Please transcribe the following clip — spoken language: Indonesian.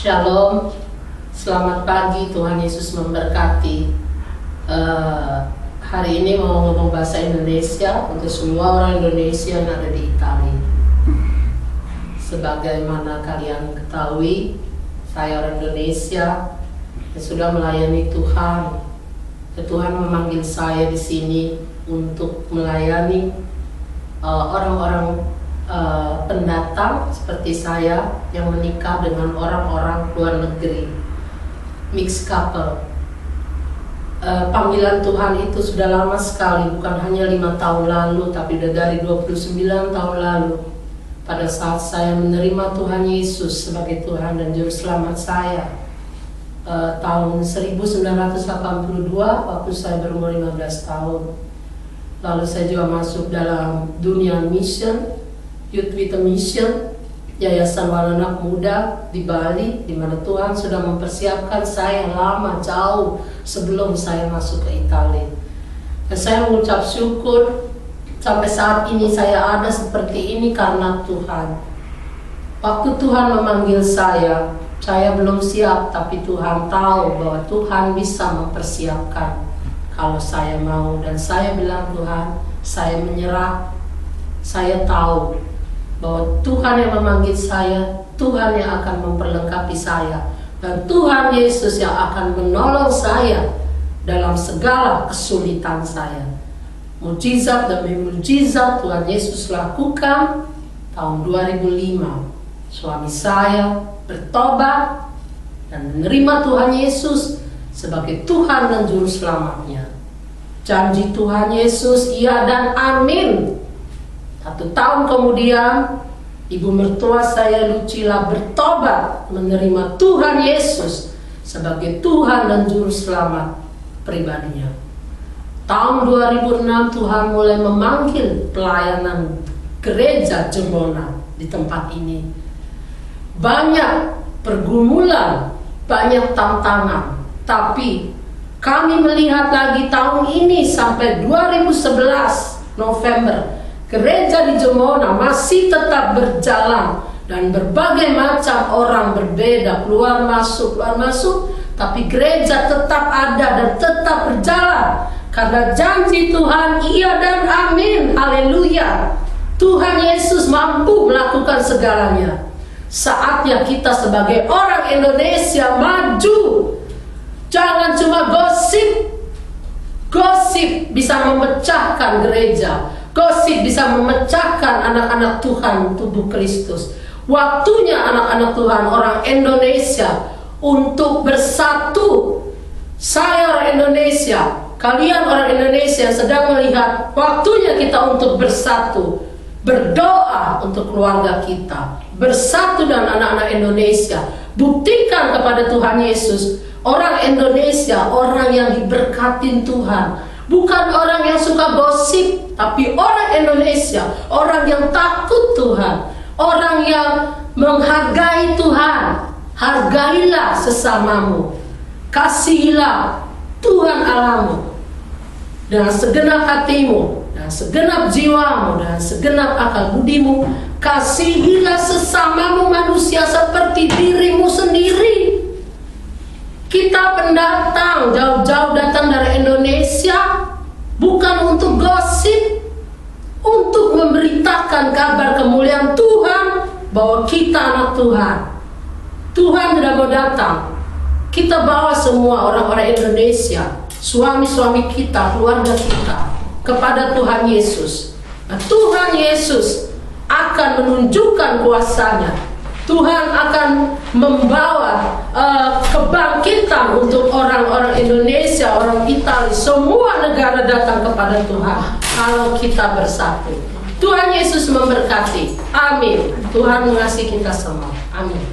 Shalom, selamat pagi, Tuhan Yesus memberkati. Hari ini mau ngomong bahasa Indonesia untuk semua orang Indonesia yang ada di Italia. Sebagaimana kalian ketahui, saya orang Indonesia yang sudah melayani Tuhan. Tuhan memanggil saya di sini untuk melayani orang-orang pendatang seperti saya yang menikah dengan orang-orang luar negeri, mixed couple. Panggilan Tuhan itu sudah lama sekali, bukan hanya 5 tahun lalu, tapi sudah dari 29 tahun lalu. Pada saat saya menerima Tuhan Yesus sebagai Tuhan dan Juru Selamat saya, tahun 1982 waktu saya berumur 15 tahun. Lalu saya juga masuk dalam dunia mission, Youth with a Mission, Yayasan Anak Muda di Bali, di mana Tuhan sudah mempersiapkan saya lama jauh sebelum saya masuk ke Italia. Dan saya mengucap syukur sampai saat ini saya ada seperti ini karena Tuhan. Waktu Tuhan memanggil saya belum siap, tapi Tuhan tahu bahwa Tuhan bisa mempersiapkan kalau saya mau. Dan saya bilang, Tuhan, saya menyerah. Saya tahu bahwa Tuhan yang memanggil saya, Tuhan yang akan memperlengkapi saya, dan Tuhan Yesus yang akan menolong saya dalam segala kesulitan saya. Mujizat demi mujizat Tuhan Yesus lakukan. Tahun 2005 suami saya bertobat dan menerima Tuhan Yesus sebagai Tuhan dan Juru Selamatnya. Janji Tuhan Yesus iya dan amin. 1 tahun kemudian, ibu mertua saya Lucila bertobat menerima Tuhan Yesus sebagai Tuhan dan Juru Selamat pribadinya. Tahun 2006 Tuhan mulai memanggil pelayanan gereja Jemona di tempat ini. Banyak pergumulan, banyak tantangan, tapi kami melihat lagi tahun ini sampai 2011 November, gereja di Jemona masih tetap berjalan dan berbagai macam orang berbeda keluar masuk, tapi gereja tetap ada dan tetap berjalan karena janji Tuhan iya dan amin. Haleluya. Tuhan Yesus mampu melakukan segalanya. Saatnya kita sebagai orang Indonesia maju. Jangan cuma gosip. Gosip bisa memecahkan gereja. Gosip bisa memecahkan anak-anak Tuhan, tubuh Kristus. Waktunya anak-anak Tuhan, orang Indonesia untuk bersatu. Saya orang Indonesia, kalian orang Indonesia sedang melihat waktunya kita untuk bersatu. Berdoa untuk keluarga kita, bersatu dengan anak-anak Indonesia. Buktikan kepada Tuhan Yesus, orang Indonesia, orang yang diberkatin Tuhan. Bukan orang yang suka gosip, tapi orang Indonesia, orang yang takut Tuhan, orang yang menghargai Tuhan. Hargailah sesamamu, kasihilah Tuhan Allahmu dengan segenap hatimu, dan segenap jiwamu, dan segenap akal budimu. Kasihilah sesamamu manusia seperti dirimu sendiri. Kita pendatang, jauh-jauh datang dari Indonesia, bukan untuk gosip, untuk memberitakan kabar kemuliaan Tuhan, bahwa kita anak Tuhan. Tuhan sudah mau datang. Kita bawa semua orang-orang Indonesia, suami-suami kita, keluarga kita, kepada Tuhan Yesus. Nah, Tuhan Yesus akan menunjukkan kuasanya. Tuhan akan membawa kebangkitan untuk orang-orang Indonesia, orang Italia, semua negara datang kepada Tuhan kalau kita bersatu. Tuhan Yesus memberkati. Amin. Tuhan mengasihi kita semua. Amin.